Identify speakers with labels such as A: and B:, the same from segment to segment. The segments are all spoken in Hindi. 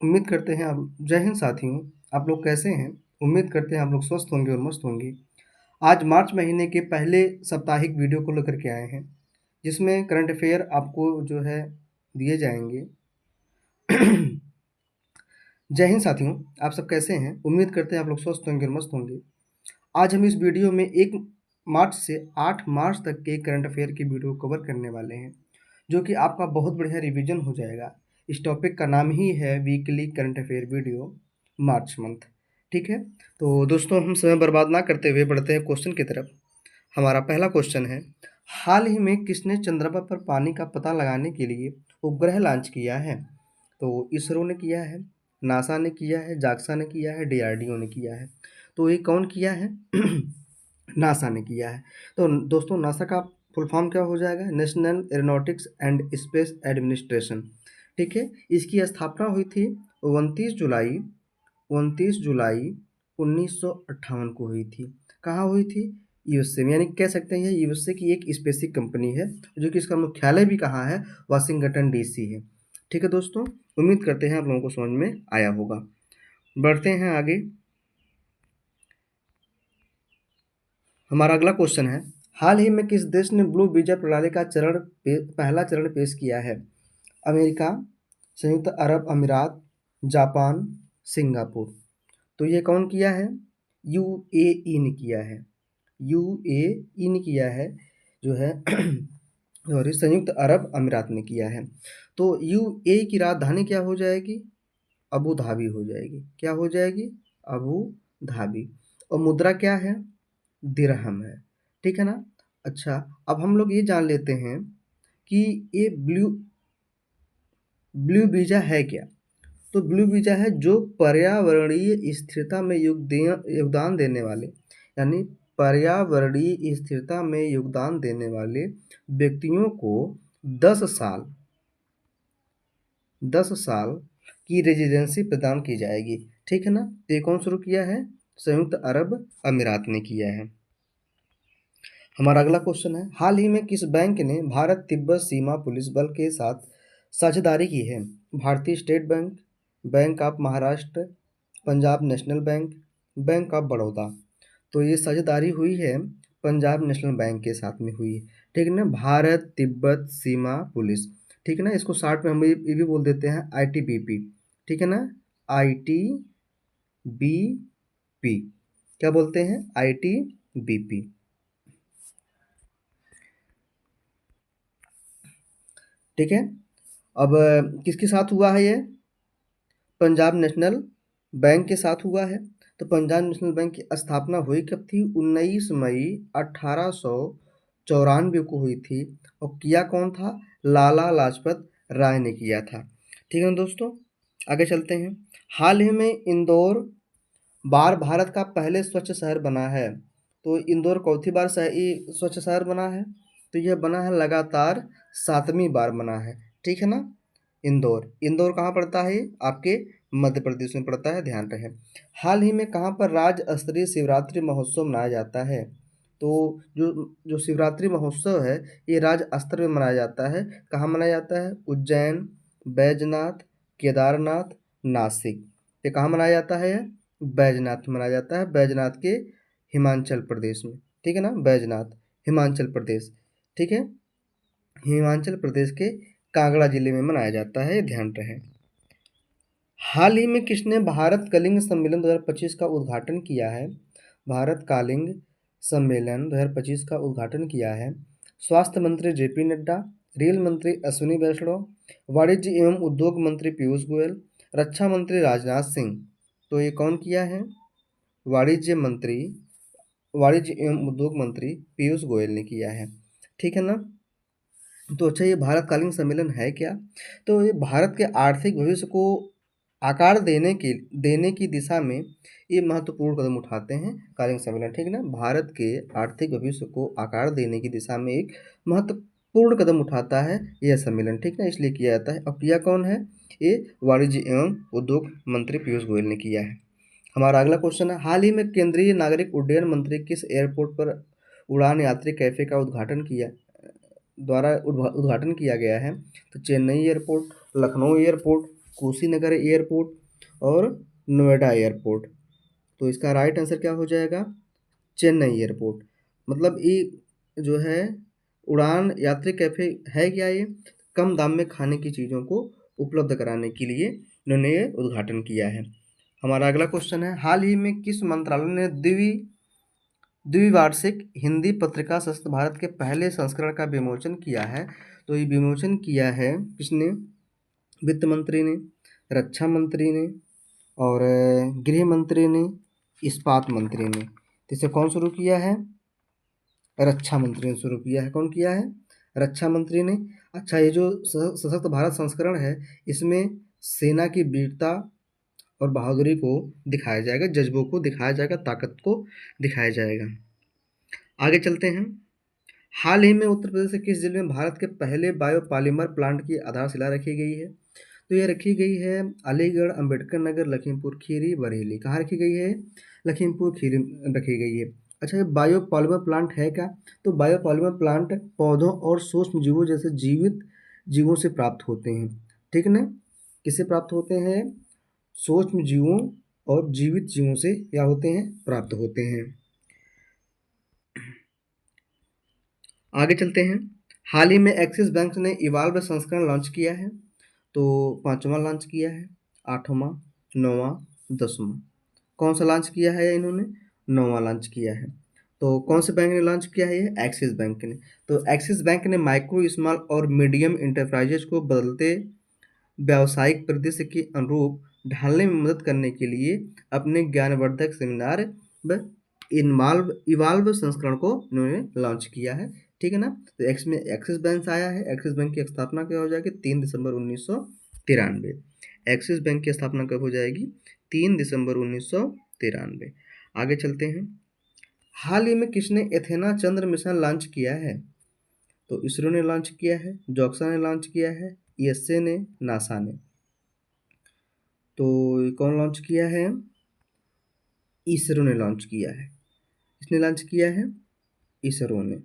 A: उम्मीद करते हैं आप जय हिंद साथियों। आप लोग कैसे हैं? उम्मीद करते हैं आप लोग स्वस्थ होंगे और मस्त होंगे। आज मार्च महीने के पहले साप्ताहिक वीडियो को लेकर के आए हैं, जिसमें करंट अफेयर आपको जो है दिए जाएंगे। जय हिंद साथियों, आप सब कैसे हैं? उम्मीद करते हैं आप लोग स्वस्थ होंगे और मस्त होंगे। आज हम इस वीडियो में 1 मार्च से 8 मार्च तक के करंट अफेयर की वीडियो कवर करने वाले हैं, जो कि आपका बहुत बढ़िया रिवीजन हो जाएगा। इस टॉपिक का नाम ही है weekly current affair video March month. ठीक है, तो दोस्तों हम समय बर्बाद ना करते हुए बढ़ते हैं क्वेश्चन की तरफ। हमारा पहला क्वेश्चन है, हाल ही में किसने चंद्रमा पर पानी का पता लगाने के लिए उपग्रह लॉन्च किया है? तो इसरो ने किया है, नासा ने किया है, जाक्सा ने किया है, डीआरडीओ ने किया है। तो ये कौन किया है? नासा ने किया है। तो दोस्तों नासा का फुल फॉर्म क्या हो जाएगा? National aeronautics and space administration. ठीक है, इसकी स्थापना हुई थी 29 जुलाई 1958 को हुई थी। कहाँ हुई थी? यूएसए में, यानी कह सकते हैं ये यूएसए की एक स्पेसिफिक कंपनी है, जो कि इसका मुख्यालय भी कहाँ है? वाशिंगटन डीसी है। ठीक है दोस्तों, उम्मीद करते हैं आप लोगों को समझ में आया होगा। बढ़ते हैं आगे। हमारा अगला क्वेश्चन है, हाल ही में किस देश ने ब्लू वीजा प्रणाली का पहला चरण पेश किया है? अमेरिका, संयुक्त अरब अमीरात, जापान, सिंगापुर। तो ये कौन किया है? यूएई ने किया है। यूएई ने किया है, जो है सॉरी, संयुक्त अरब अमीरात ने किया है। तो यूएई की राजधानी क्या हो जाएगी? अबू धाबी हो जाएगी। क्या हो जाएगी? Abu Dhabi. और मुद्रा क्या है? दिरहम है। ठीक है ना? अच्छा, अब हम लोग ये जान लेते हैं कि ये ब्लू ब्लू वीजा है क्या? तो ब्लू वीजा है जो पर्यावरणीय स्थिरता में योगदान देने वाले, यानी पर्यावरणीय स्थिरता में योगदान देने वाले व्यक्तियों को 10 साल 10 साल की रेजिडेंसी प्रदान की जाएगी। ठीक है ना? तो ये कौन शुरू किया है? संयुक्त अरब अमीरात ने किया है। हमारा अगला क्वेश्चन है, हाल ही में किस बैंक ने भारत तिब्बत सीमा पुलिस बल के साथ साझेदारी की है? भारतीय state bank, bank of Maharashtra, Punjab national bank, bank of Baroda. तो ये साझेदारी हुई है पंजाब नेशनल बैंक के साथ में हुई है। ठीक है ना? भारत तिब्बत सीमा पुलिस। ठीक है ना? इसको शॉर्ट में हम ये भी बोल देते हैं आईटीबीपी। ठीक है ना? आईटीबीपी। क्या बोलते हैं? आईटीबीपी। ठीक है, अब किसके साथ हुआ है ये? पंजाब नेशनल बैंक के साथ हुआ है। तो पंजाब नेशनल बैंक की स्थापना हुई कब थी? 19 मई 1894 को हुई थी। और किया कौन था? लाला लाजपत राय ने किया था। ठीक है ना दोस्तों, आगे चलते हैं। हाल ही में इंदौर बार भारत का पहले स्वच्छ शहर बना है। तो इंदौर चौथी बार स्वच्छ शहर बना है। तो यह बना है लगातार 7वीं बार बना है। ठीक है ना? इंदौर इंदौर कहाँ पड़ता है? आपके मध्य प्रदेश में पड़ता है, ध्यान रहे। हाल ही में कहाँ पर राज्य स्तरीय शिवरात्रि महोत्सव मनाया जाता है? तो जो जो शिवरात्रि महोत्सव है, ये राज्य स्तर में मनाया जाता है। कहाँ मनाया जाता है? उज्जैन, बैजनाथ, केदारनाथ, नासिक। ये कहाँ मनाया जाता है? बैजनाथ मनाया जाता है, बैजनाथ के हिमाचल प्रदेश में। ठीक है ना? बैजनाथ हिमाचल प्रदेश। ठीक है, हिमाचल प्रदेश के कांगड़ा जिले में मनाया जाता है, ध्यान रहे। हाल ही में किसने भारत कलिंग सम्मेलन 2025 का उद्घाटन किया है? भारत कलिंग सम्मेलन 2025 का उद्घाटन किया है स्वास्थ्य मंत्री जेपी नड्डा, रेल मंत्री अश्विनी वैष्णव, वाणिज्य एवं उद्योग मंत्री पीयूष गोयल, रक्षा मंत्री राजनाथ सिंह। तो ये कौन किया है? वाणिज्य मंत्री वाणिज्य एवं उद्योग मंत्री पीयूष गोयल ने किया है। ठीक है ना? तो अच्छा, ये भारतकालीन सम्मेलन है क्या? तो ये भारत के आर्थिक भविष्य को आकार देने की दिशा में ये महत्वपूर्ण कदम उठाते हैं कालीन सम्मेलन। ठीक है ना? भारत के आर्थिक भविष्य को आकार देने की दिशा में एक महत्वपूर्ण कदम उठाता है यह सम्मेलन। ठीक है, इसलिए किया जाता है। अब किया कौन है? ये वाणिज्य एवं उद्योग मंत्री पीयूष गोयल ने किया है। हमारा अगला क्वेश्चन है, हाल ही में केंद्रीय नागरिक उड्डयन मंत्री किस एयरपोर्ट पर उड़ान यात्री कैफे का उद्घाटन किया गया है? तो Chennai airport, Lucknow airport, Kushinagar airport और नोएडा एयरपोर्ट। तो इसका राइट आंसर क्या हो जाएगा? चेन्नई एयरपोर्ट। मतलब ये जो है उड़ान यात्री कैफ़े है क्या ये? कम दाम में खाने की चीज़ों को उपलब्ध कराने के लिए इन्होंने ये उद्घाटन किया है। हमारा अगला क्वेश्चन है, हाल ही में किस मंत्रालय ने द्विवार्षिक हिंदी पत्रिका स्वच्छ भारत के पहले संस्करण का विमोचन किया है? तो ये विमोचन किया है किसने? वित्त मंत्री ने, रक्षा मंत्री ने और गृह मंत्री ने, इस्पात मंत्री ने। तो इसे कौन शुरू किया है? रक्षा मंत्री ने शुरू किया है। कौन किया है? रक्षा मंत्री ने। अच्छा, ये जो सशक्त भारत संस्करण है, इसमें सेना की वीरता और बहादुरी को दिखाया जाएगा, जज्बों को दिखाया जाएगा, ताकत को दिखाया जाएगा। आगे चलते हैं। हाल ही में उत्तर प्रदेश के किस जिले में भारत के पहले बायोपॉलिमर प्लांट की आधारशिला रखी गई है? तो यह रखी गई है अलीगढ़, अंबेडकर नगर, लखीमपुर खीरी, बरेली। कहाँ रखी गई है? लखीमपुर खीरी रखी गई है। अच्छा, ये बायोपॉलिमर प्लांट है क्या? तो बायोपॉलिमर प्लांट पौधों और सूक्ष्म जीवों जैसे जीवित जीवों से प्राप्त होते हैं। ठीक है ना? किससे प्राप्त होते हैं? सूक्ष्म जीवों और जीवित जीवों से क्या होते हैं? प्राप्त होते हैं। आगे चलते हैं। हाल ही में एक्सिस बैंक ने इवाल्व संस्करण लॉन्च किया है। तो 5वां लॉन्च किया है, 8वां, 9वां, 10वां। कौन सा लॉन्च किया है इन्होंने? 9वां लॉन्च किया है। तो कौन से बैंक ने लॉन्च किया है ये? एक्सिस बैंक ने। तो एक्सिस बैंक ने माइक्रो, स्मॉल और मीडियम इंटरप्राइजेज को बदलते व्यावसायिक परिदृश्य के अनुरूप ढालने में मदद करने के लिए अपने ज्ञानवर्धक सेमिनार व इवाल्व संस्करण को इन्होंने लॉन्च किया है। ठीक है ना? तो एक्स में एक्सिस बैंक आया है। एक्सिस बैंक की स्थापना कब हो जाएगी? 3 दिसंबर 1993। एक्सिस बैंक की स्थापना कब हो जाएगी? 3 दिसंबर 1993। आगे चलते हैं। हाल ही में किसने एथेना चंद्र मिशन लॉन्च किया है? तो इसरो ने लॉन्च किया है, जॉक्सा ने लॉन्च किया है, ईएसए ने, नासा ने। तो कौन लॉन्च किया है? इसरो ने लॉन्च किया है। किसने लॉन्च किया है? इसरो ने।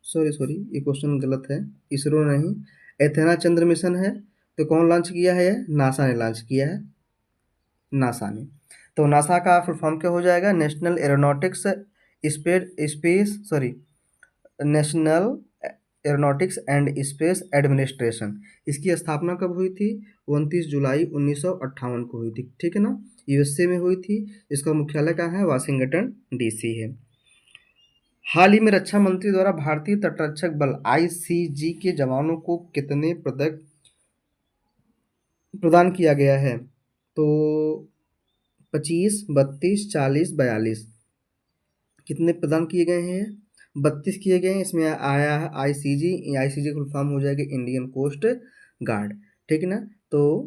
A: सॉरी, ये क्वेश्चन गलत है। इसरो नहीं, एथेना चंद्र मिशन है। तो कौन लॉन्च किया है? नासा ने लॉन्च किया है, नासा ने। तो नासा का फुल फॉर्म क्या हो जाएगा? National aeronautics space sorry national aeronautics and space administration. इसकी स्थापना कब हुई थी? 29 जुलाई 1958 को हुई थी। ठीक है ना? यूएसए में हुई थी। इसका मुख्यालय कहाँ है? वाशिंगटन डीसी है। हाल ही में रक्षा मंत्री द्वारा भारतीय तटरक्षक बल आईसीजी के जवानों को कितने पदक प्रदान किया गया है? तो 25, 32, 40, 42। कितने प्रदान किए गए हैं? 32 किए गए हैं। इसमें आया है आईसीजी। आईसीजी फुल फॉर्म हो जाएगा इंडियन कोस्ट गार्ड। ठीक है ना? तो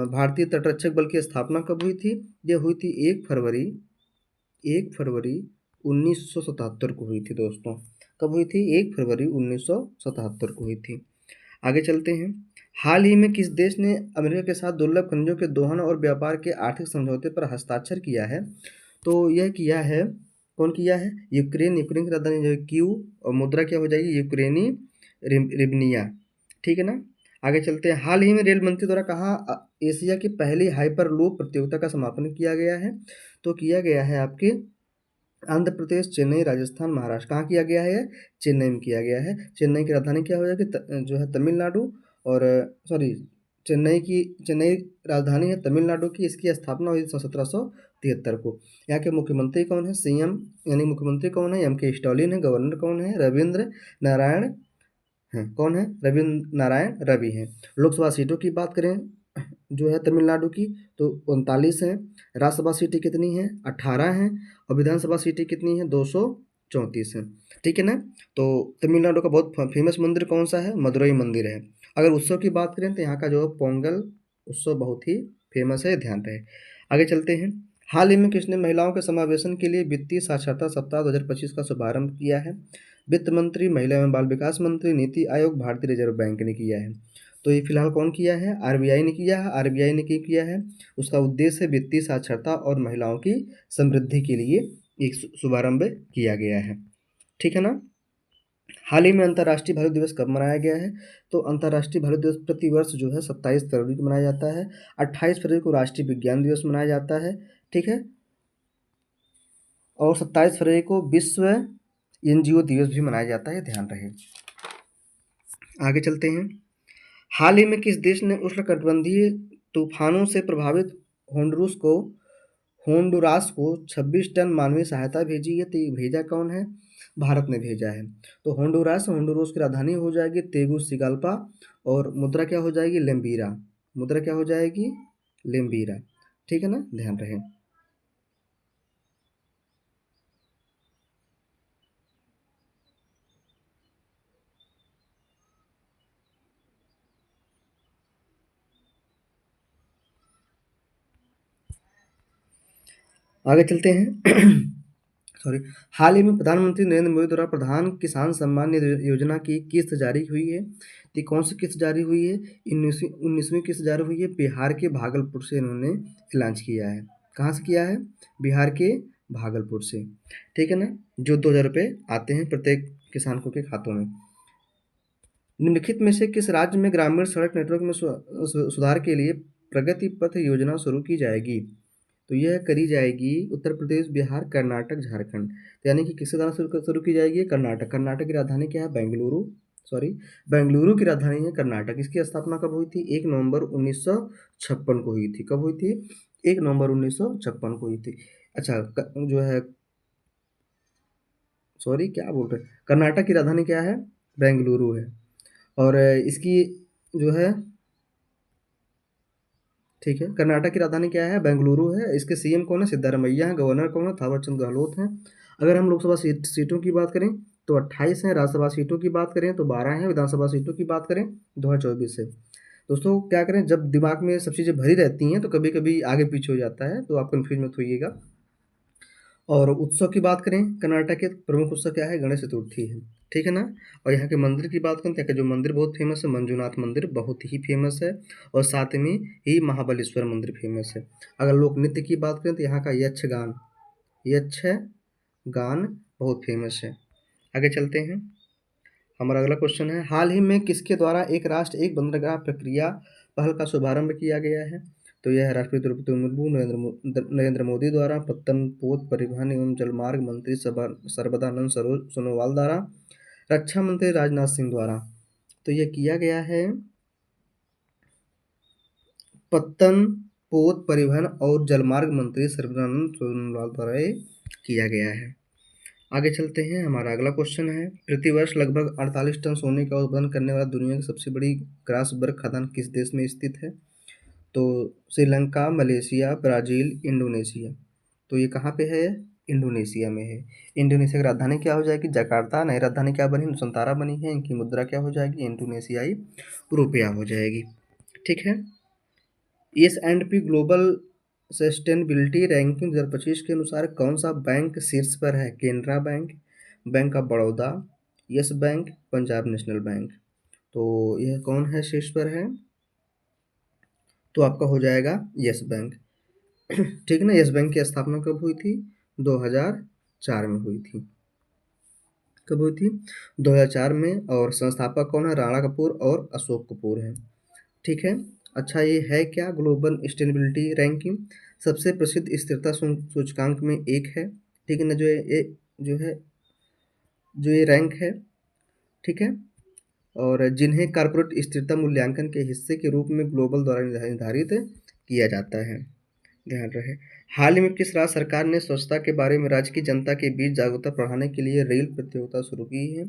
A: भारतीय तटरक्षक बल की स्थापना कब हुई थी? ये हुई थी 1 फरवरी 1977 को हुई थी दोस्तों। कब हुई थी? 1 फरवरी 1977 को हुई थी। आगे चलते हैं। हाल ही में किस देश ने अमेरिका के साथ दुर्लभ खनिजों के दोहन और व्यापार के आर्थिक समझौते पर हस्ताक्षर किया है? तो यह किया है, कौन किया है? यूक्रेन। यूक्रेन की राजधानी जो है कीव और मुद्रा क्या हो जाएगी? यूक्रेनी रिबनिया। ठीक है ना? आगे चलते हैं। हाल ही में रेल मंत्री द्वारा कहाँ एशिया की पहली हाइपर लूप प्रतियोगिता का समापन किया गया है? तो किया गया है आपके आंध्र प्रदेश, चेन्नई, राजस्थान, महाराष्ट्र। कहाँ किया गया है? चेन्नई में किया गया है। चेन्नई की राजधानी क्या हो जाएगी? जो है तमिलनाडु। और सॉरी, चेन्नई राजधानी है तमिलनाडु की। इसकी स्थापना हुई 1773 को। यहाँ के मुख्यमंत्री कौन है? सीएम यानी मुख्यमंत्री कौन है? एम के स्टालिन है। गवर्नर कौन है? रविंद्र नारायण हैं। कौन है? रविंद्र नारायण रवि हैं। लोकसभा सीटों की बात करें जो है तमिलनाडु की, तो 39 हैं। राज्यसभा सीटें कितनी हैं? 18 हैं। और विधानसभा सीटें कितनी हैं? 234 हैं। ठीक है ना? तो तमिलनाडु का बहुत फेमस मंदिर कौन सा है? मदुरई मंदिर है। अगर उत्सव की बात करें तो यहाँ का जो पोंगल उत्सव बहुत ही फेमस है, ध्यान रहे। आगे चलते हैं। हाल ही में किसने महिलाओं के समावेशन के लिए वित्तीय साक्षरता सप्ताह 2025 का शुभारंभ किया है? वित्त मंत्री, महिला एवं बाल विकास मंत्री, नीति आयोग, भारतीय रिजर्व बैंक ने किया है। तो ये फिलहाल कौन किया है? आरबीआई ने किया है। आरबीआई ने क्या किया है? उसका उद्देश्य वित्तीय साक्षरता और महिलाओं की समृद्धि के लिए एक शुभारंभ किया गया है। ठीक है ना? हाल ही में अंतर्राष्ट्रीय भालू दिवस कब मनाया गया है? तो अंतर्राष्ट्रीय भालू दिवस प्रतिवर्ष जो है 27 फरवरी को मनाया जाता है। 28 फरवरी को राष्ट्रीय विज्ञान दिवस मनाया जाता है, ठीक है? और 27 फरवरी को विश्व एनजीओ दिवस भी मनाया जाता है, ध्यान रहे। आगे चलते हैं। हाल ही में किस देश ने उष्णकटिबंधीय तूफानों से प्रभावित होंडुरास को 26 टन मानवीय सहायता भेजी है? तो ये भेजा कौन है? भारत ने भेजा है। तो होंडुरास की राजधानी हो जाएगी तेगुसिगाल्पा और मुद्रा क्या हो जाएगी? लेम्बीरा। मुद्रा क्या हो जाएगी? लेम्बीरा। ठीक है ना, ध्यान रहे। आगे चलते हैं। सॉरी। हाल ही में प्रधानमंत्री नरेंद्र मोदी द्वारा प्रधान किसान सम्मान निधि योजना की किस्त जारी हुई है। तो कौन सी किस्त जारी हुई है? 19वीं किस्त जारी हुई है। बिहार के भागलपुर से इन्होंने लॉन्च किया है। कहाँ से किया है? बिहार के भागलपुर से, ठीक है ना, जो 2,000 रुपये आते हैं प्रत्येक किसान को के खातों में। निम्नलिखित में से किस राज्य में ग्रामीण सड़क नेटवर्क में सुधार के लिए प्रगति पथ योजना शुरू की जाएगी? तो यह करी जाएगी उत्तर प्रदेश, बिहार, कर्नाटक, झारखंड। तो यानी कि किसके द्वारा शुरू की जाएगी? कर्नाटक। कर्नाटक की राजधानी क्या है? बेंगलुरु। सॉरी, बेंगलुरु की राजधानी है कर्नाटक। इसकी स्थापना कब हुई थी? 1 नवंबर 1956 को हुई थी। कब हुई थी? 1 नवंबर 1956 को हुई थी। अच्छा, जो है, सॉरी क्या बोल रहे हैं, कर्नाटक की राजधानी क्या है? बेंगलुरु है। और इसकी जो है, ठीक है, कर्नाटक की राजधानी क्या है? बेंगलुरु है। इसके सीएम कौन है? सिद्धारमैया हैं। गवर्नर कौन है? थावरचंद गहलोत हैं। अगर हम लोकसभा सीटों की बात करें तो 28 हैं। राज्यसभा सीटों की बात करें तो 12 हैं। विधानसभा सीटों की बात करें 2024 है। दोस्तों क्या करें, जब दिमाग में सब चीज़ें भरी रहती हैं तो कभी कभी आगे पीछे हो जाता है, तो आप कन्फ्यूज मत होइएगा। और उत्सव की बात करें, कर्नाटक के प्रमुख उत्सव क्या है? गणेश चतुर्थी है, ठीक है ना। और यहाँ के मंदिर की बात करें तो यहाँ का जो मंदिर बहुत फेमस है, मंजूनाथ मंदिर बहुत ही फेमस है। और साथ में ही महाबलेश्वर मंदिर फेमस है। अगर लोक नृत्य की बात करें तो यहाँ का यक्षगान बहुत फेमस है। आगे चलते हैं। हमारा अगला क्वेश्चन है, हाल ही में किसके द्वारा एक राष्ट्र एक बंदरगाह प्रक्रिया पहल का शुभारंभ किया गया है? तो यह है राष्ट्रपति द्रौपदी मुर्मू, नरेंद्र मोदी द्वारा, पत्तन पोत परिवहन एवं जलमार्ग मंत्री सर्बानंद सोनोवाल द्वारा, रक्षा मंत्री राजनाथ सिंह द्वारा। तो यह किया गया है पत्तन पोत परिवहन और जलमार्ग मंत्री सर्बानंद सोनोवाल द्वारा ये किया गया है। आगे चलते हैं। हमारा अगला क्वेश्चन है, प्रतिवर्ष लगभग 48 टन सोने का उत्पादन करने वाला दुनिया की सबसे बड़ी ग्रासबर्ग खदान किस देश में स्थित है? तो श्रीलंका, मलेशिया, ब्राज़ील, इंडोनेशिया। तो ये कहाँ पे है? इंडोनेशिया में है। इंडोनेशिया की राजधानी क्या हो जाएगी? जकार्ता। नई राजधानी क्या बनी? नुसंतारा बनी है। इनकी मुद्रा क्या हो जाएगी? इंडोनेशियाई रुपया हो जाएगी, ठीक है। S&P ग्लोबल सस्टेनेबिलिटी रैंकिंग 2025 के अनुसार कौन सा बैंक शीर्ष पर है? Canara bank, bank of Baroda, yes bank, Punjab national bank. तो यह कौन है शीर्ष पर है? तो आपका हो जाएगा यस बैंक। ठीक है ना। यस बैंक की स्थापना कब हुई थी? 2004 में हुई थी। कब हुई थी? 2004 में। और संस्थापक कौन है? राणा कपूर और अशोक कपूर हैं, ठीक है। अच्छा, ये है क्या? ग्लोबल सस्टेनेबिलिटी रैंकिंग सबसे प्रसिद्ध स्थिरता सूचकांक में एक है, ठीक है ना। जो है जो ये रैंक है, ठीक है। और जिन्हें कॉर्पोरेट स्थिरता मूल्यांकन के हिस्से के रूप में ग्लोबल द्वारा निर्धारित किया जाता है, ध्यान रहे। हाल ही में किस राज्य सरकार ने स्वच्छता के बारे में राज्य की जनता के बीच जागरूकता बढ़ाने के लिए रील प्रतियोगिता शुरू की है?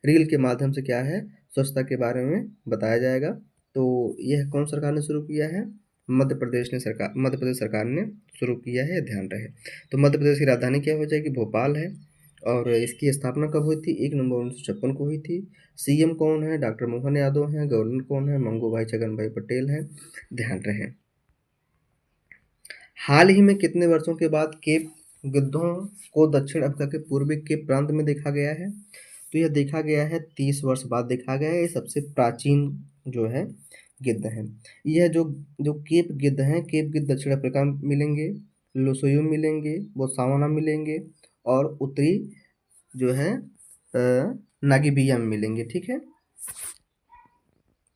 A: रील के माध्यम से क्या है, स्वच्छता के बारे में बताया जाएगा। तो यह कौन सरकार ने शुरू किया है? मध्य प्रदेश सरकार ने शुरू किया है, ध्यान रहे। तो मध्य प्रदेश की राजधानी क्या हो जाएगी? भोपाल है। और इसकी स्थापना कब हुई थी? 1 नवंबर 1956 को हुई थी। सीएम कौन है? डॉक्टर मोहन यादव हैं। गवर्नर कौन है? मंगू भाई छगन भाई पटेल हैं, ध्यान रहे। हाल ही में कितने वर्षों के बाद केप गिद्धों को दक्षिण अफ्रीका के पूर्वी केप प्रांत में देखा गया है? तो यह देखा गया है 30 वर्ष बाद देखा गया है। ये सबसे प्राचीन जो है गिद्ध हैं। यह जो जो केप गिद्ध हैं, केप गिद्ध दक्षिण अफ्रीका में मिलेंगे, लोसोयो मिलेंगे, बोत्सवाना मिलेंगे और उत्तरी जो है नामीबिया में मिलेंगे। ठीक है,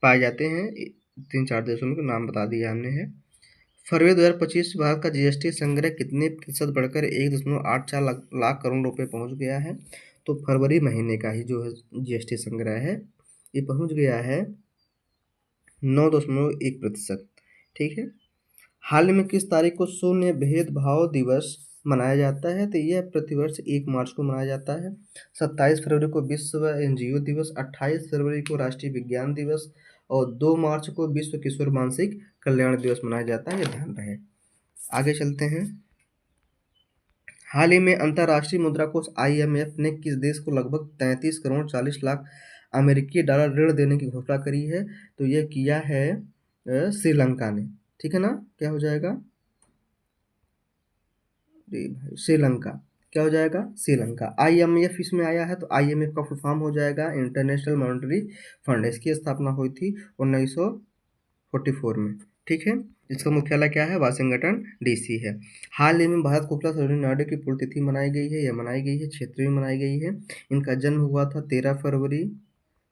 A: पाए जाते हैं 3-4 देशों में, नाम बता दिया हमने है। फरवरी 2025 भारत का जीएसटी संग्रह कितने प्रतिशत बढ़कर 1.84 लाख करोड़ रुपए पहुंच गया है? तो फरवरी महीने का ही जो है जीएसटी संग्रह है ये पहुंच गया है 9.1%। ठीक है, हाल ही में किस तारीख को शून्य भेदभाव दिवस मनाया जाता है? तो यह प्रतिवर्ष 1 मार्च को मनाया जाता है। 27 फरवरी को विश्व एनजीओ दिवस, 28 फरवरी को राष्ट्रीय विज्ञान दिवस और 2 मार्च को विश्व किशोर मानसिक कल्याण दिवस मनाया जाता है, ये ध्यान रहे। आगे चलते हैं। हाल ही में अंतर्राष्ट्रीय मुद्रा कोष IMF ने किस देश को लगभग 33 करोड़ 40 लाख अमेरिकी डॉलर ऋण देने की घोषणा करी है? तो यह किया है श्रीलंका ने। ठीक है ना, क्या हो जाएगा? श्रीलंका, क्या हो जाएगा? श्रीलंका। IMF इसमें आया है, तो IMF का फुल फॉर्म हो जाएगा इंटरनेशनल मॉनेटरी फंड। इसकी स्थापना हुई थी 1944 में। ठीक है, इसका मुख्यालय क्या है? वाशिंगटन DC है। हाल ही में भारत कोकिला सरोजिनी नायडू की पुण्यतिथि मनाई गई है, यह मनाई गई है, क्षेत्रीय में मनाई गई है। इनका जन्म हुआ था 13 फरवरी,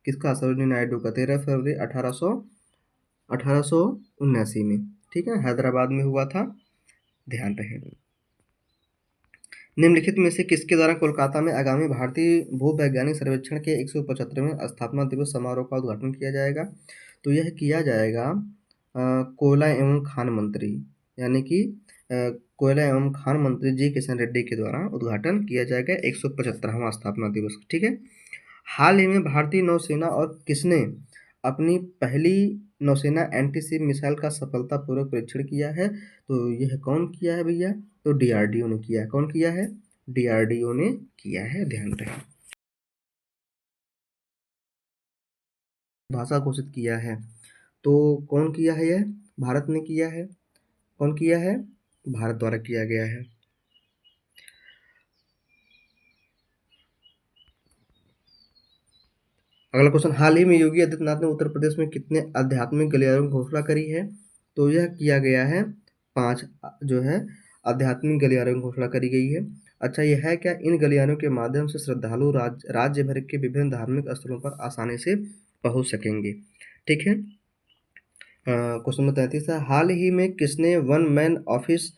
A: किसका? सरोजिनी नायडू का 13 फरवरी 1879 में। ठीक है, हैदराबाद में हुआ था, ध्यान रहे। निम्नलिखित में से किसके द्वारा कोलकाता में आगामी भारतीय भूवैज्ञानिक सर्वेक्षण के 175वें स्थापना दिवस समारोह का उद्घाटन किया जाएगा? तो यह किया जाएगा कोयला एवं खान मंत्री, यानी कि कोयला एवं खान मंत्री जी किशन रेड्डी के द्वारा उद्घाटन किया जाएगा 175वां स्थापना दिवस। ठीक है, हाल ही में भारतीय नौसेना और किसने अपनी पहली नौसेना एंटी-शिप मिसाइल का सफलतापूर्वक परीक्षण किया है? तो यह कौन किया है भैया? तो DRDO ने किया है। कौन किया है? DRDO ने किया है, ध्यान रहे। भाषा घोषित किया है, तो कौन किया है? यह भारत ने किया है। कौन किया है? भारत द्वारा किया गया है। अगला क्वेश्चन, हाल ही में योगी आदित्यनाथ ने उत्तर प्रदेश में कितने आध्यात्मिक गलियारों की घोषणा करी है? तो यह किया गया है 5 जो है आध्यात्मिक गलियारों की घोषणा करी गई है। अच्छा, यह है क्या? इन गलियारों के माध्यम से श्रद्धालु राज्य भर के विभिन्न धार्मिक स्थलों पर आसानी से पहुंच सकेंगे। ठीक है, क्वेश्चन नंबर 33 है, हाल ही में किसने one man office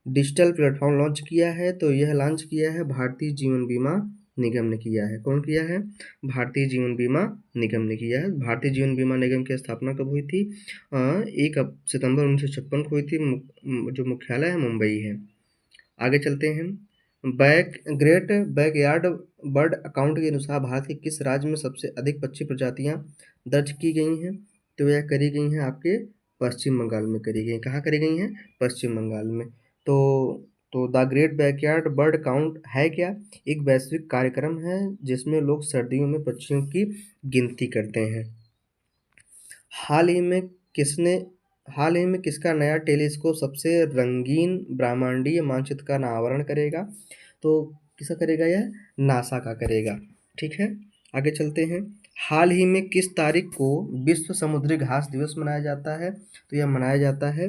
A: digital platform launch किया है? तो यह लॉन्च किया है भारतीय जीवन बीमा निगम ने किया है। कौन किया है? भारतीय जीवन बीमा निगम ने किया है। भारतीय जीवन बीमा निगम की स्थापना कब हुई थी? 1 सितंबर 1956 को हुई थी। जो मुख्यालय है मुंबई है। आगे चलते हैं। ग्रेट बैकयार्ड बर्ड अकाउंट के अनुसार भारत के किस राज्य में सबसे अधिक पक्षी प्रजातियां दर्ज की गई हैं? तो यह करी गई हैं आपके पश्चिम बंगाल में करी गई। कहाँ करी गई हैं? पश्चिम बंगाल में। तो the great backyard bird count है क्या? एक वैश्विक कार्यक्रम है जिसमें लोग सर्दियों में पक्षियों की गिनती करते हैं। हाल ही में किसने हाल ही में किसका नया टेलीस्कोप सबसे रंगीन ब्रह्मांडीय मानचित्र का अनावरण करेगा? तो किसका करेगा? यह नासा का करेगा। ठीक है, आगे चलते हैं। हाल ही में किस तारीख को विश्व समुद्री घास दिवस मनाया जाता है? तो यह मनाया जाता है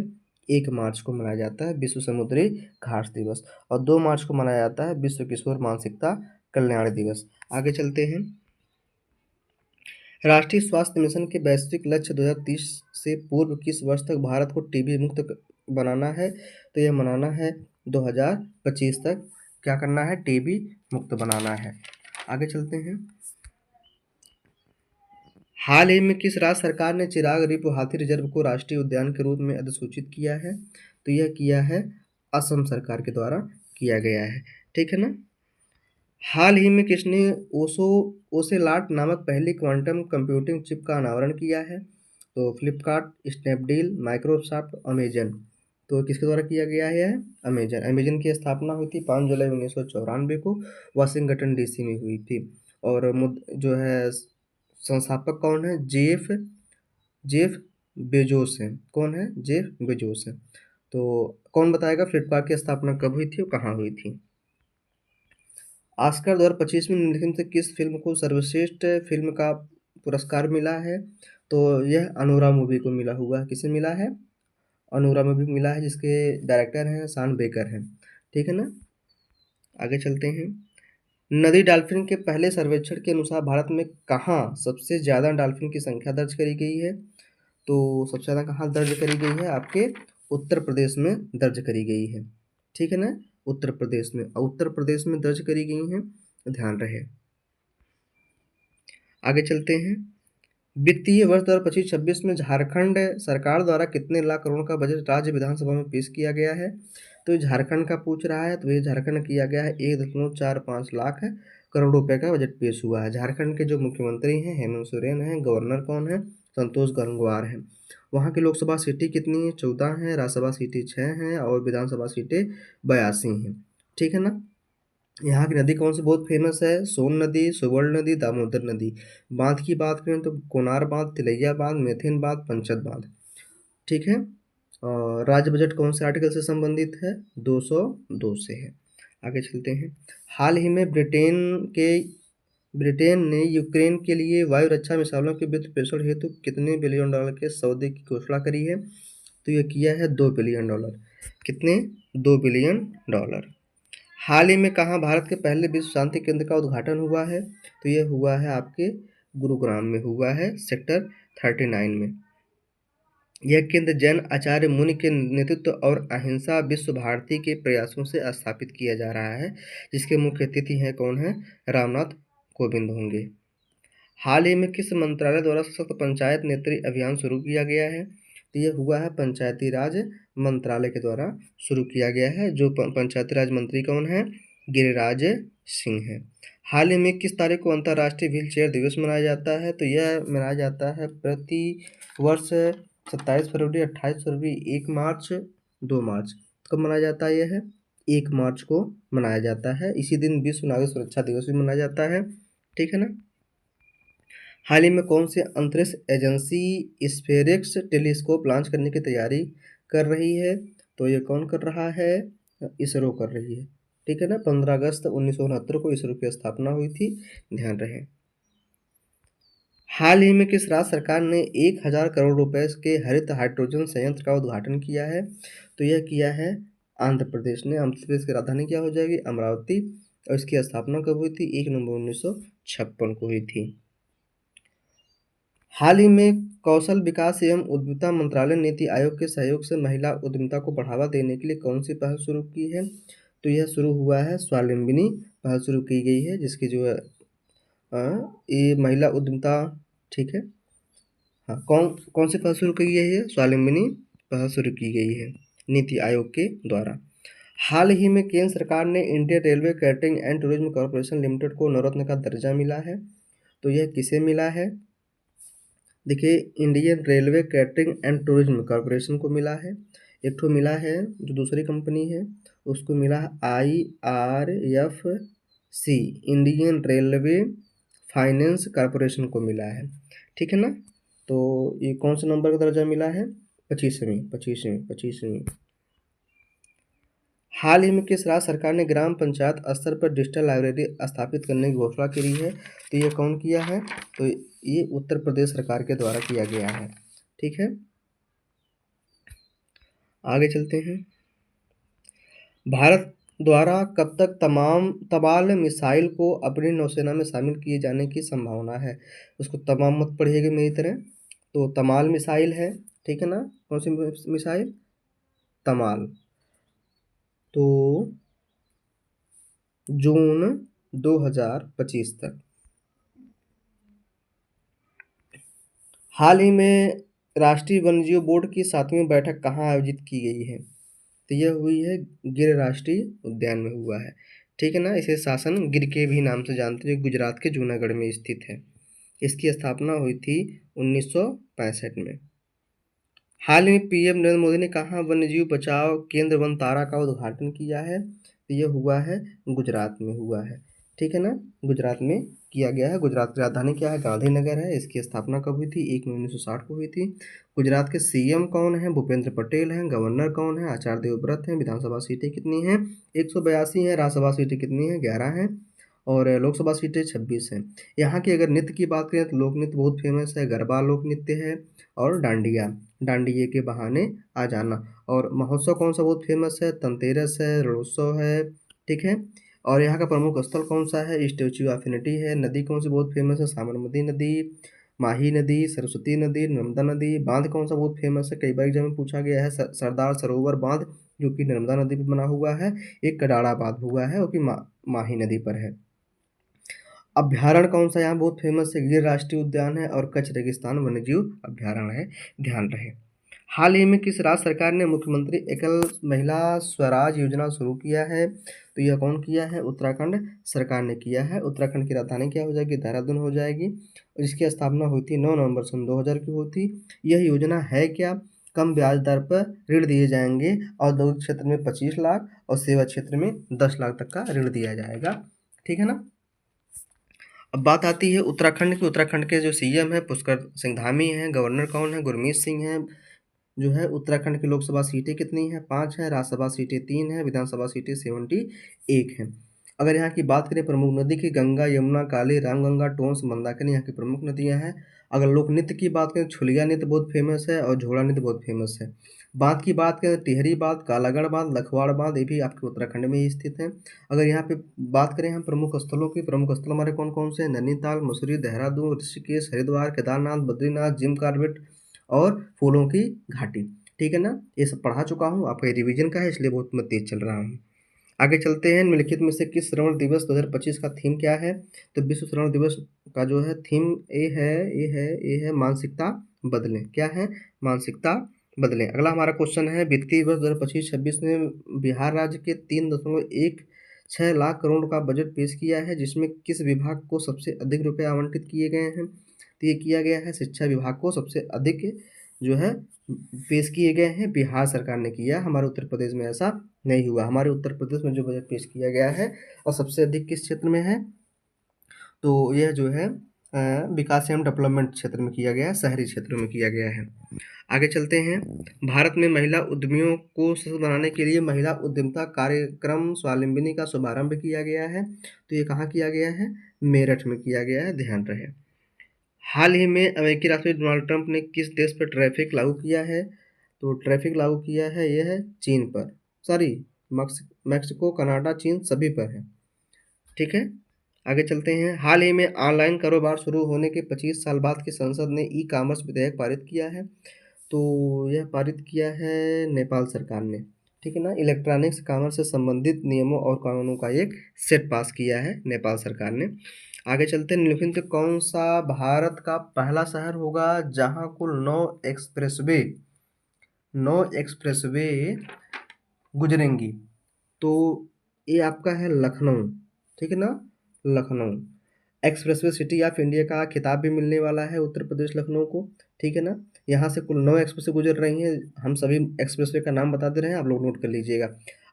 A: 1 मार्च को मनाया जाता है विश्व समुद्री घास दिवस, और 2 मार्च को मनाया जाता है विश्व किशोर मानसिकता कल्याण दिवस। आगे चलते हैं। राष्ट्रीय स्वास्थ्य मिशन के वैश्विक लक्ष्य 2030 से पूर्व किस वर्ष तक भारत को टीबी मुक्त बनाना है? तो यह मनाना है 2025 तक। क्या करना है? टीबी मुक्त बनाना है। आगे चलते हैं। हाल ही में किस राज्य सरकार ने चिराग रिपु हाथी रिजर्व को राष्ट्रीय उद्यान के रूप में अधिसूचित किया है? तो यह किया है असम सरकार के द्वारा किया गया है। ठीक है ना। हाल ही में किसने ओसेलॉट नामक पहली क्वांटम कंप्यूटिंग चिप का अनावरण किया है? तो फ्लिपकार्ट, स्नैपडील, माइक्रोसॉफ्ट, अमेजन। तो किसके द्वारा किया गया है? अमेजन। अमेजन की स्थापना हुई थी 5 जुलाई 1994 को वाशिंगटन DC में हुई थी। और जो है संस्थापक कौन है? जेफ बेजोस है। कौन है? जेफ बेजोस है। तो कौन बताएगा फ्लिपकार्ट की स्थापना कब हुई थी और कहाँ हुई थी? ऑस्कर 2025 में निम्नलिखित में से किस फिल्म को सर्वश्रेष्ठ फिल्म का पुरस्कार मिला है? तो यह अनोरा मूवी को मिला हुआ है। किसे मिला है? अनोरा मूवी मिला है, जिसके डायरेक्टर हैं शान बेकर हैं। ठीक है ना। आगे चलते हैं। नदी डॉल्फिन के पहले सर्वेक्षण के अनुसार भारत में कहाँ सबसे ज़्यादा डॉल्फिन की संख्या दर्ज करी गई है? तो सबसे ज़्यादा कहाँ दर्ज करी गई है? आपके उत्तर प्रदेश में दर्ज करी गई है। ठीक है ना? उत्तर प्रदेश में, उत्तर प्रदेश में दर्ज करी गई हैं, ध्यान रहे। आगे चलते हैं। वित्तीय वर्ष 2025-26 में झारखंड सरकार द्वारा कितने लाख करोड़ का बजट राज्य विधानसभा में पेश किया गया है? तो ये झारखंड का पूछ रहा है, तो ये झारखंड किया गया है 1.45 लाख करोड़ रुपए का बजट पेश हुआ है। झारखंड के जो मुख्यमंत्री हैं हेमंत सोरेन हैं, गवर्नर कौन है? संतोष गंगवार हैं। वहाँ की लोकसभा सीटें कितनी है? 14 हैं, राज्यसभा सीटें 6 हैं और विधानसभा सीटें 82 हैं। ठीक है ना? यहाँ की नदी कौन सी बहुत फेमस है? सोन नदी, सुवर्ण नदी, दामोदर नदी। बांध की बात करें तो कोनार बांध, तिलैया बांध, मेथिन बांध, पंचत बांध। ठीक है। और राज्य बजट कौन से आर्टिकल से संबंधित है? 202 से है। आगे चलते हैं। हाल ही में ब्रिटेन ने यूक्रेन के लिए वायु रक्षा मिसाइलों के वित्त प्रेषण हेतु कितने बिलियन डॉलर के सौदे की घोषणा करी है? तो ये किया है 2 बिलियन डॉलर। कितने? 2 बिलियन डॉलर। हाल ही में कहाँ भारत के पहले विश्व शांति केंद्र का उद्घाटन हुआ है? तो ये हुआ है आपके गुरुग्राम में हुआ है, सेक्टर 39 में। यह केंद्र जैन आचार्य मुनि के नेतृत्व और अहिंसा विश्व भारती के प्रयासों से स्थापित किया जा रहा है, जिसके मुख्य अतिथि हैं कौन है? रामनाथ कोविंद होंगे। हाल ही में किस मंत्रालय द्वारा सशक्त पंचायत नेत्री अभियान शुरू किया गया है? तो यह हुआ है पंचायती राज मंत्रालय के द्वारा शुरू किया गया है। जो पंचायती राज मंत्री कौन है? गिरिराज सिंह है। हाल ही में किस तारीख को अंतर्राष्ट्रीय व्हील चेयर दिवस मनाया जाता है? तो यह मनाया जाता है प्रति वर्ष 27 फरवरी, 28 फरवरी, 1 मार्च, 2 मार्च। कब मनाया जाता है? यह है 1 मार्च को मनाया जाता है। इसी दिन विश्व नागरिक सुरक्षा दिवस भी मनाया जाता है। ठीक है ना? हाल ही में कौन सी अंतरिक्ष एजेंसी स्फेरिक्स टेलीस्कोप लॉन्च करने की तैयारी कर रही है? तो ये कौन कर रहा है? इसरो कर रही है। ठीक है ना? 15 अगस्त 1969 को इसरो की स्थापना हुई थी, ध्यान रहे। हाल ही में किस राज्य सरकार ने 1000 करोड़ रुपए के हरित हाइड्रोजन संयंत्र का उद्घाटन किया है? तो यह किया है आंध्र प्रदेश ने। आंध्र प्रदेश की राजधानी क्या हो जाएगी? अमरावती। और इसकी स्थापना कब हुई थी? 1 नवंबर 1956 को हुई थी। हाल ही में कौशल विकास एवं उद्यमिता मंत्रालय नीति आयोग के सहयोग से महिला उद्यमिता को बढ़ावा देने के लिए कौन सी पहल शुरू की है? तो यह शुरू हुआ है स्वावलंबिनी पहल शुरू की गई है, जिसकी जो है ये महिला उद्यमिता। ठीक है। हाँ, कौन कौन सी पहल शुरू की गई है? स्वावलंबिनी पहल शुरू की गई है नीति आयोग के द्वारा। हाल ही में केंद्र सरकार ने Indian railway catering and tourism corporation limited को नवरत्न का दर्जा मिला है। तो यह किसे मिला है? देखिए, Indian railway catering and tourism corporation को मिला है। एक ठो मिला है जो दूसरी कंपनी है, उसको मिला है IRFC, Indian railway finance corporation को मिला है। ठीक है ना? तो ये कौन से नंबर का दर्जा मिला है? 25वीं। हाल ही में किस राज्य सरकार ने ग्राम पंचायत स्तर पर डिजिटल लाइब्रेरी स्थापित करने की घोषणा करी है? तो ये कौन किया है? तो ये उत्तर प्रदेश सरकार के द्वारा किया गया है। ठीक है। आगे चलते हैं। भारत द्वारा कब तक तमाल मिसाइल को अपनी नौसेना में शामिल किए जाने की संभावना है? उसको तमाम मत पढ़िएगा मेरी तरह। तो तमाल मिसाइल है। ठीक है ना? कौन सी मिसाइल? तमाल। तो जून 2025 तक। हाल ही में राष्ट्रीय वन्यजीव बोर्ड की 7वीं बैठक कहाँ आयोजित की गई है? तो यह हुई है गिर राष्ट्रीय उद्यान में हुआ है। ठीक है ना? इसे शासन गिर के भी नाम से जानते हैं, जो गुजरात के जूनागढ़ में स्थित है। इसकी स्थापना हुई थी 1965 में। हाल ही में PM नरेंद्र मोदी ने कहाँ वन्यजीव बचाव केंद्र वनतारा का उद्घाटन किया है? तो यह हुआ है गुजरात में हुआ है। ठीक है ना? गुजरात में किया गया है। गुजरात की राजधानी क्या है? गांधीनगर है। इसकी स्थापना कब हुई थी? 1 मई 1960 को हुई थी। गुजरात के CM कौन है? भूपेंद्र पटेल हैं। गवर्नर कौन है? आचार्य देवव्रत हैं। विधानसभा सीटें कितनी हैं? 182 हैं। राज्यसभा सीटें कितनी हैं? 11 हैं। और लोकसभा सीटें 26 हैं। यहाँ की अगर नृत्य की बात करें तो लोक नृत्य बहुत फेमस है, गरबा लोक नृत्य है और डांडिये के बहाने आ जाना। और महोत्सव कौन सा बहुत फेमस है? धनतेरस है, रणोत्सव है। ठीक है। और यहाँ का प्रमुख स्थल कौन सा है? स्टैच्यू ऑफ यूनिटी है। नदी कौन सी बहुत फेमस है? साबरमती नदी, माही नदी, सरस्वती नदी, नर्मदा नदी। बांध कौन सा बहुत फेमस है? कई बार एग्जाम में पूछा गया है, सरदार सरोवर बांध जो कि नर्मदा नदी पर बना हुआ है। एक कडाड़ा बांध हुआ है वो कि माही नदी पर है। अभ्यारण्य कौन सा यहाँ बहुत फेमस है? गिर राष्ट्रीय उद्यान है और कच्छ रेगिस्तान वन्यजीव अभ्यारण्य है, ध्यान रहे। हाल ही में किस राज्य सरकार ने मुख्यमंत्री एकल महिला स्वराज योजना शुरू किया है? तो यह कौन किया है? उत्तराखंड सरकार ने किया है। उत्तराखंड की राजधानी क्या हो जाएगी? देहरादून हो जाएगी। और इसकी स्थापना हुई थी 9 नवंबर सन 2000 की हुई थी। यह योजना है क्या? कम ब्याज दर पर ऋण दिए जाएंगे। औद्योगिक क्षेत्र में 25 लाख और सेवा क्षेत्र में 10 लाख तक का ऋण दिया जाएगा, ठीक है ना। अब बात आती है उत्तराखंड की। उत्तराखंड के जो सीएम है पुष्कर सिंह धामी हैं। गवर्नर कौन है? गुरमीत सिंह हैं। जो है उत्तराखंड की लोकसभा सीटें कितनी हैं? 5 हैं। राज्यसभा सीटें 3 हैं। विधानसभा सीटें 71 हैं। अगर यहाँ की बात करें प्रमुख नदी की, गंगा, यमुना, काली, रामगंगा, टोंस, मंदाकिनी यहाँ की प्रमुख नदियाँ हैं। अगर लोक नृत्य की बात करें, छुलिया नृत्य बहुत फेमस है और झोड़ा नृत्य बहुत फेमस है। बाँध की बात करें, टिहरी बाँध, कालागढ़ बाँध, लखवाड़ बाँध, ये भी आपके उत्तराखंड में ही स्थित है। अगर यहाँ पे बात करें हम प्रमुख स्थलों की, प्रमुख स्थल हमारे कौन कौन से हैं? नैनीताल, मसूरी, देहरादून, ऋषिकेश, हरिद्वार, केदारनाथ, बद्रीनाथ, जिम कॉर्बेट और फूलों की घाटी, ठीक है ना। ये सब पढ़ा चुका हूँ, आपका रिवीजन का है इसलिए बहुत मैं तेज चल रहा हूँ। आगे चलते हैं। निम्नलिखित में से किस श्रवण दिवस 2025 का थीम क्या है? तो विश्व श्रवण दिवस का जो है थीम ये है मानसिकता बदलें। क्या है? मानसिकता बदलें। अगला हमारा क्वेश्चन है, वित्तीय वर्ष 2025-26 में बिहार राज्य के 3.16 लाख करोड़ का बजट पेश किया है, जिसमें किस विभाग को सबसे अधिक रुपये आवंटित किए गए हैं? तो ये किया गया है शिक्षा विभाग को सबसे अधिक जो है पेश किए गए हैं, बिहार सरकार ने किया। हमारे उत्तर प्रदेश में ऐसा नहीं हुआ। हमारे उत्तर प्रदेश में जो बजट पेश किया गया है और सबसे अधिक किस क्षेत्र में है? तो यह जो है विकास एवं डेवलपमेंट क्षेत्र में किया गया है, शहरी क्षेत्रों में किया गया है। आगे चलते हैं। भारत में महिला उद्यमियों को सशक्त बनाने के लिए महिला उद्यमिता कार्यक्रम स्वावलंबिनी का शुभारंभ किया गया है। तो ये कहाँ किया गया है? मेरठ में किया गया है, ध्यान रहे। हाल ही में अमेरिकी राष्ट्रपति डोनाल्ड ट्रंप ने किस देश पर टैरिफ लागू किया है? तो टैरिफ लागू किया है यह है चीन पर, सॉरी मैक्सिको, कनाडा, चीन सभी पर है, ठीक है। आगे चलते हैं। हाल ही में ऑनलाइन कारोबार शुरू होने के 25 साल बाद की संसद ने ई कॉमर्स विधेयक पारित किया है। तो यह पारित किया है नेपाल सरकार ने, ठीक है ना। इलेक्ट्रॉनिक्स कॉमर्स से संबंधित नियमों और कानूनों का एक सेट पास किया है नेपाल सरकार ने। आगे चलते हैं। निम्नलिखित में कौन सा भारत का पहला शहर होगा जहां कुल 9 एक्सप्रेसवे गुजरेंगी? तो ये आपका है लखनऊ, ठीक है ना। Lucknow expressway city of India का खिताब भी मिलने वाला है उत्तर प्रदेश लखनऊ को, ठीक है ना। यहाँ से कुल 9 एक्सप्रेसवे गुजर रही हैं। हम सभी एक्सप्रेसवे का नाम बता दे रहे हैं, आप लोग नोट कर लीजिएगा।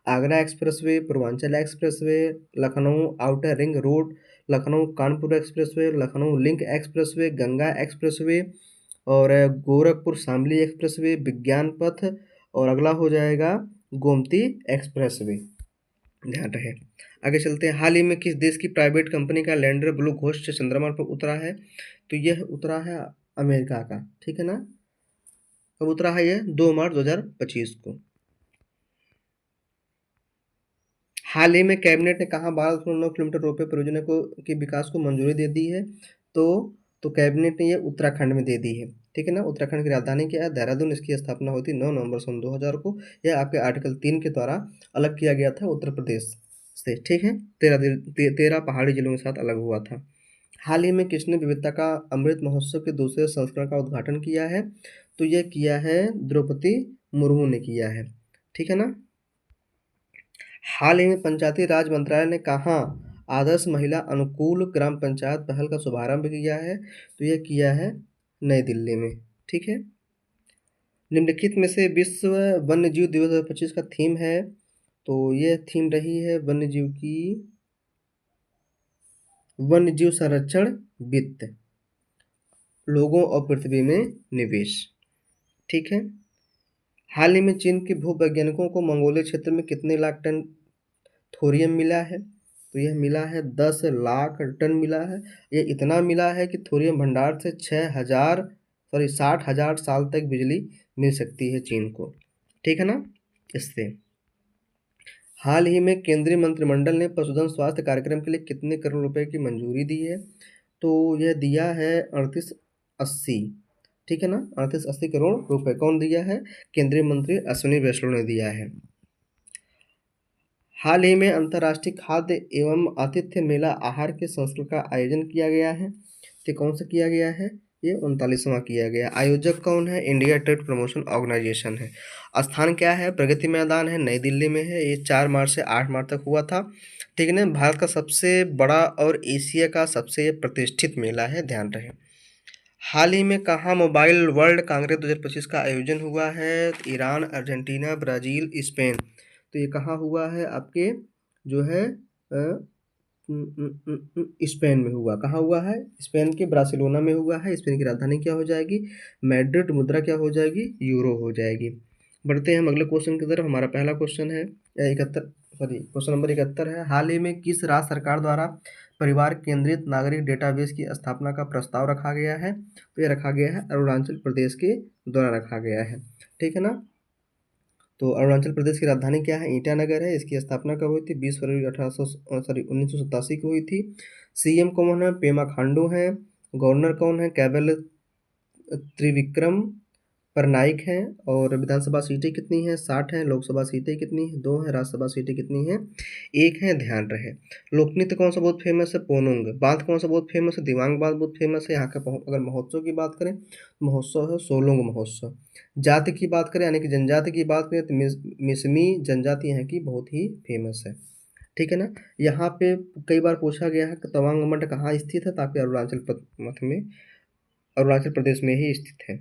A: Agra expressway, Purvanchal expressway, Lucknow outer ring road, Lucknow Kanpur expressway, Lucknow link expressway, Ganga expressway और गोरखपुर शामली एक्सप्रेसवे, विज्ञान पथ और अगला हो जाएगा गोमती एक्सप्रेसवे, ध्यान रहे। आगे चलते हैं। हाल ही में किस देश की प्राइवेट कंपनी का लैंडर ब्लू घोस्ट चंद्रमा पर उतरा है? तो यह उतरा है अमेरिका का, ठीक है ना। कब उतरा है? यह 2 मार्च 2025 को। हाल ही में कैबिनेट ने कहा 12.9 किलोमीटर रोपवे परियोजना को के विकास को मंजूरी दे दी है। तो कैबिनेट ने ये उत्तराखंड में दे दी है, ठीक है ना। उत्तराखंड की राजधानी क्या है? देहरादून। इसकी स्थापना हुई थी 9 नवंबर सन 2000 को। यह आपके आर्टिकल 3 के द्वारा अलग किया गया था उत्तर प्रदेश से, ठीक है। 13 पहाड़ी जिलों के साथ अलग हुआ था। हाल ही में किसने विविधता का अमृत महोत्सव के दूसरे संस्करण का उद्घाटन किया है? तो यह किया है द्रौपदी मुर्मू ने किया है, ठीक है ना। हाल ही में पंचायती राज मंत्रालय ने कहाँ आदर्श महिला अनुकूल ग्राम पंचायत पहल का शुभारंभ किया है? तो यह किया है नई दिल्ली में, ठीक है। निम्नलिखित में से विश्व वन्यजीव दिवस 2025 का थीम है, तो यह थीम रही है वन्यजीव की वन्यजीव संरक्षण, वित्त, लोगों और पृथ्वी में निवेश, ठीक है। हाल ही में चीन के भूवैज्ञानिकों को मंगोलिया क्षेत्र में कितने लाख टन थोरियम मिला है? तो यह मिला है 10 लाख टन मिला है। ये इतना मिला है कि थोरियम भंडार से 60,000 साल तक बिजली मिल सकती है चीन को, ठीक है ना। इससे हाल ही में केंद्रीय मंत्रिमंडल ने पशुधन स्वास्थ्य कार्यक्रम के लिए कितने करोड़ रुपए की मंजूरी दी है? तो यह दिया है 3880, ठीक है ना? 3880 करोड़ रुपए कौन दिया है? केंद्रीय मंत्री अश्विनी वैष्णव ने दिया है। हाल ही में अंतर्राष्ट्रीय खाद्य एवं आतिथ्य मेला आहार के संस्करण का आयोजन किया गया है। तो कौन सा किया गया है? ये 39वां किया गया। आयोजक कौन है? इंडिया ट्रेड प्रमोशन ऑर्गेनाइजेशन है। स्थान क्या है? प्रगति मैदान है, नई दिल्ली में है। ये 4 मार्च से 8 मार्च तक हुआ था, ठीक है ना? भारत का सबसे बड़ा और एशिया का सबसे प्रतिष्ठित मेला है, ध्यान रहे। हाल ही में कहाँ मोबाइल वर्ल्ड कांग्रेस 2025 का आयोजन हुआ है? Iran, Argentina, Brazil, Spain. तो ये कहाँ हुआ है? आपके जो है स्पेन में हुआ। कहाँ हुआ है? स्पेन के बार्सिलोना में हुआ है। स्पेन की राजधानी क्या हो जाएगी? मैड्रिड। मुद्रा क्या हो जाएगी? यूरो हो जाएगी। बढ़ते हैं हम अगले क्वेश्चन की तरफ। हमारा पहला क्वेश्चन है 71, सॉरी क्वेश्चन नंबर 71 है। हाल ही में किस राज्य सरकार द्वारा परिवार केंद्रित नागरिक डेटाबेस की स्थापना का प्रस्ताव रखा गया है? तो ये रखा गया है अरुणाचल प्रदेश के द्वारा रखा गया है, ठीक है ना? तो अरुणाचल प्रदेश की राजधानी क्या है? ईटानगर है। इसकी स्थापना कब हुई थी? 20 फरवरी 1987 को हुई थी। सीएम कौन है? पेमा खांडू हैं। गवर्नर कौन है? कैवल त्रिविक्रम परनाइक हैं। और विधानसभा सीटें कितनी हैं? 60 हैं। लोकसभा सीटें कितनी हैं? 2 हैं। राज्यसभा सीटें कितनी हैं? 1 है, ध्यान रहे। लोक नृत्य कौन सा बहुत फेमस है? पोनुंग। बांध कौन सा बहुत फेमस है? दिवांग बांध बहुत फेमस है। यहाँ का अगर महोत्सव की बात करें, महोत्सव है सोलोंग महोत्सव। जाति की बात करें, यानी कि जनजाति की बात करें, तो मिसमी जनजाति यहाँ की बहुत ही फेमस है, ठीक है ना? यहाँ पे कई बार पूछा गया है कि तवांग मठ कहाँ स्थित है? ताकि अरुणाचल प्रदेश में ही स्थित है।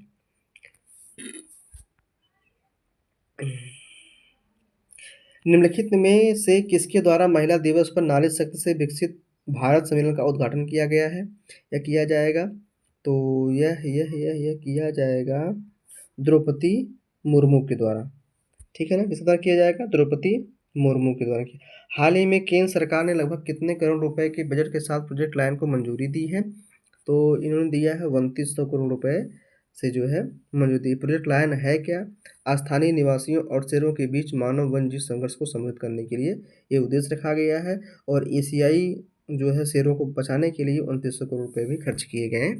A: निम्नलिखित में से किसके द्वारा महिला दिवस पर नारी शक्ति से विकसित भारत सम्मेलन का उद्घाटन किया गया है या किया जाएगा? तो यह किया जाएगा द्रौपदी मुर्मू के द्वारा, ठीक है ना? किसके द्वारा किया जाएगा? द्रौपदी मुर्मू के द्वारा किया। हाल ही में केंद्र सरकार ने लगभग कितने करोड़ रुपए के बजट के साथ प्रोजेक्ट लाइन को मंजूरी दी है? तो इन्होंने दिया है 2900 करोड़ रुपए से जो है मंजूरी। प्रोजेक्ट लाइन है क्या? स्थानीय निवासियों और शेरों के बीच मानव वन्यजीव संघर्ष को समृद्ध करने के लिए ये उद्देश्य रखा गया है। और एशियाई जो है शेरों को बचाने के लिए 2900 करोड़ रुपए भी खर्च किए गए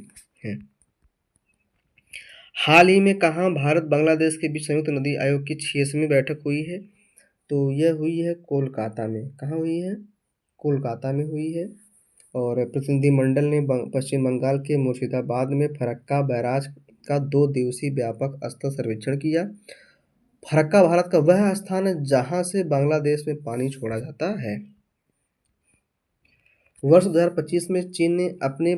A: हैं। हाल ही में कहाँ भारत बांग्लादेश के बीच संयुक्त नदी आयोग की 6वीं बैठक हुई है? तो यह हुई है कोलकाता में। कहाँ हुई है? कोलकाता में हुई है। और प्रतिनिधिमंडल ने पश्चिम बंगाल के मुर्शिदाबाद में फरक्का बैराज का 2 दिवसीय व्यापक स्तर सर्वेक्षण किया। फरक्का भारत का वह स्थान है जहां से बांग्लादेश में पानी छोड़ा जाता है। वर्ष 2025 में चीन ने अपने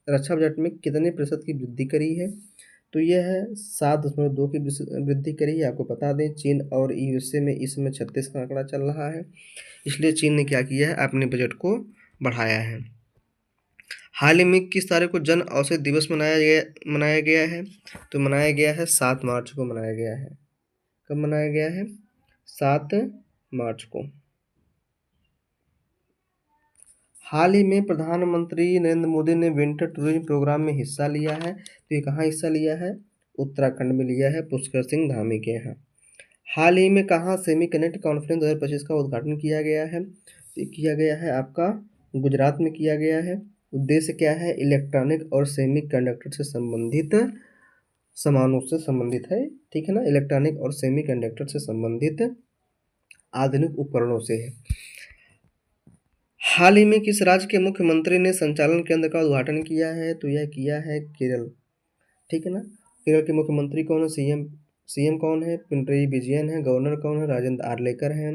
A: रक्षा बजट में कितने प्रतिशत की वृद्धि करी है? तो यह है 7.2 की वृद्धि करी है। आपको बता दें चीन और यूएसए में इस समय 36 का आंकड़ा चल रहा है, इसलिए चीन ने क्या किया है? अपने बजट को बढ़ाया है। हाल ही में किस तारीख को जन औषधि दिवस मनाया गया है? तो मनाया गया है 7 मार्च को मनाया गया है। कब मनाया गया है? 7 मार्च को। हाल ही में प्रधानमंत्री नरेंद्र मोदी ने विंटर टूरिज्म प्रोग्राम में हिस्सा लिया है। तो ये कहाँ हिस्सा लिया है? उत्तराखंड में लिया है, पुष्कर सिंह धामी के यहाँ। हाल ही में कहाँ सेमी कनेक्ट कॉन्फ्रेंस 2025 का उद्घाटन किया गया है? तो ये किया गया है आपका गुजरात में किया गया है। उद्देश्य क्या है? इलेक्ट्रॉनिक और सेमी कंडक्टर से संबंधित सामानों से संबंधित है, ठीक है ना? इलेक्ट्रॉनिक और सेमी कंडक्टर से संबंधित आधुनिक उपकरणों से है। हाल ही में किस राज्य के मुख्यमंत्री ने संचालन केंद्र का उद्घाटन किया है? तो यह किया है केरल, ठीक है ना? केरल के मुख्यमंत्री कौन है? सीएम कौन है? पिनरई विजयन है। गवर्नर कौन है? राजेंद्र आर्लेकर हैं।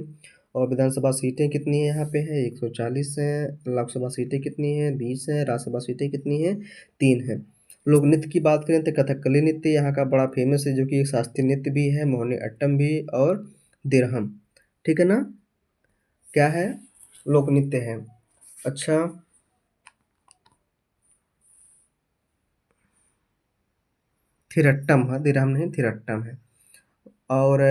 A: और विधानसभा सीटें कितनी है? यहाँ पे है 140 हैं। लोकसभा सीटें कितनी हैं? 20 हैं। राज्यसभा सीटें कितनी हैं? 3 हैं। लोक नृत्य की बात करें तो कथकली नृत्य यहाँ का बड़ा फेमस है, जो कि एक शास्त्रीय नृत्य भी है। मोहिनी अट्टम भी और दिरहम, ठीक है ना? क्या है? लोक नृत्य है। अच्छा, थिरट्टम, हाँ दिरहम नहीं थिरट्टम है। और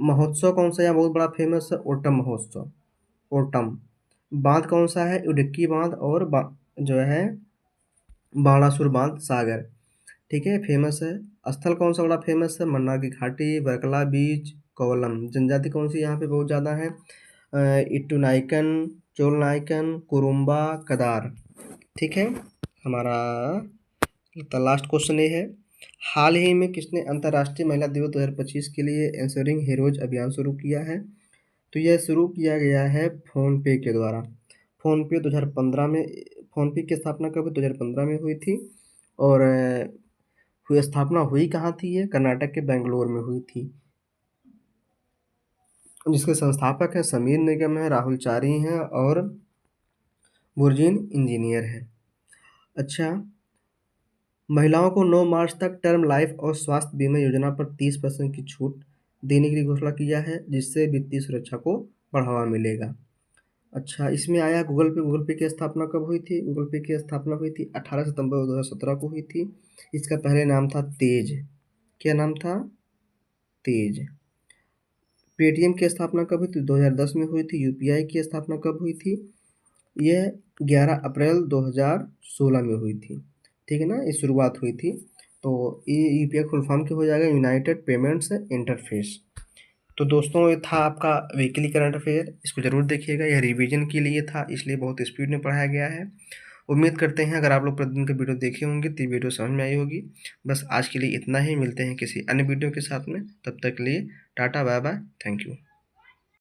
A: महोत्सव कौन सा यहाँ बहुत बड़ा फेमस है? ओटम महोत्सव, ओटम। बांध कौन सा है? इडुक्की बांध और जो है बाणासुर बांध सागर, ठीक है, फेमस है। स्थल कौन सा बड़ा फेमस है? मन्नार की घाटी, वर्कला बीच, कोवलम। जनजाति कौन सी यहाँ पे बहुत ज़्यादा है? इट्टू-नाइकन, चोल-नाइकन, कुरुम्बा, कदार। ठीक है, हमारा लास्ट क्वेश्चन ये है, हाल ही में किसने अंतर्राष्ट्रीय महिला दिवस 2025 के लिए एंसरिंग हीरोज अभियान शुरू किया है? तो यह शुरू किया गया है फ़ोनपे के द्वारा। फ़ोनपे 2015 में, फ़ोनपे की स्थापना कब 2015 में हुई थी, और स्थापना हुई कहाँ थी? ये कर्नाटक के बेंगलोर में हुई थी। जिसके संस्थापक हैं समीर निगम है, राहुल चारी हैं और बुर्जीन इंजीनियर हैं। अच्छा, महिलाओं को 9 मार्च तक टर्म लाइफ और स्वास्थ्य बीमा योजना पर 30% की छूट देने की घोषणा किया है, जिससे वित्तीय सुरक्षा को बढ़ावा मिलेगा। अच्छा, इसमें आया गूगल पे की स्थापना कब हुई थी? गूगल पे की स्थापना हुई थी 18 सितंबर 2017 को हुई थी। इसका पहले नाम था तेज। क्या नाम था? तेज। पेटीएम की स्थापना कब हुई थी? 2010 में हुई थी। यूपीआई की स्थापना कब हुई थी? यह 11 अप्रैल 2016 में हुई थी। ठीक है ना, ये शुरुआत हुई थी। तो ये यूपीआई फुल फॉर्म क्या हो जाएगा? United payments interface. तो दोस्तों, ये था आपका वीकली करंट अफेयर। इसको ज़रूर देखिएगा, यह रिवीजन के लिए था, इसलिए बहुत स्पीड में पढ़ाया गया है। उम्मीद करते हैं अगर आप लोग प्रतिदिन का वीडियो देखे होंगे तो ये वीडियो समझ में आई होगी। बस आज के लिए इतना ही, मिलते हैं किसी अन्य वीडियो के साथ में, तब तक के लिए tata bye bye, thank you.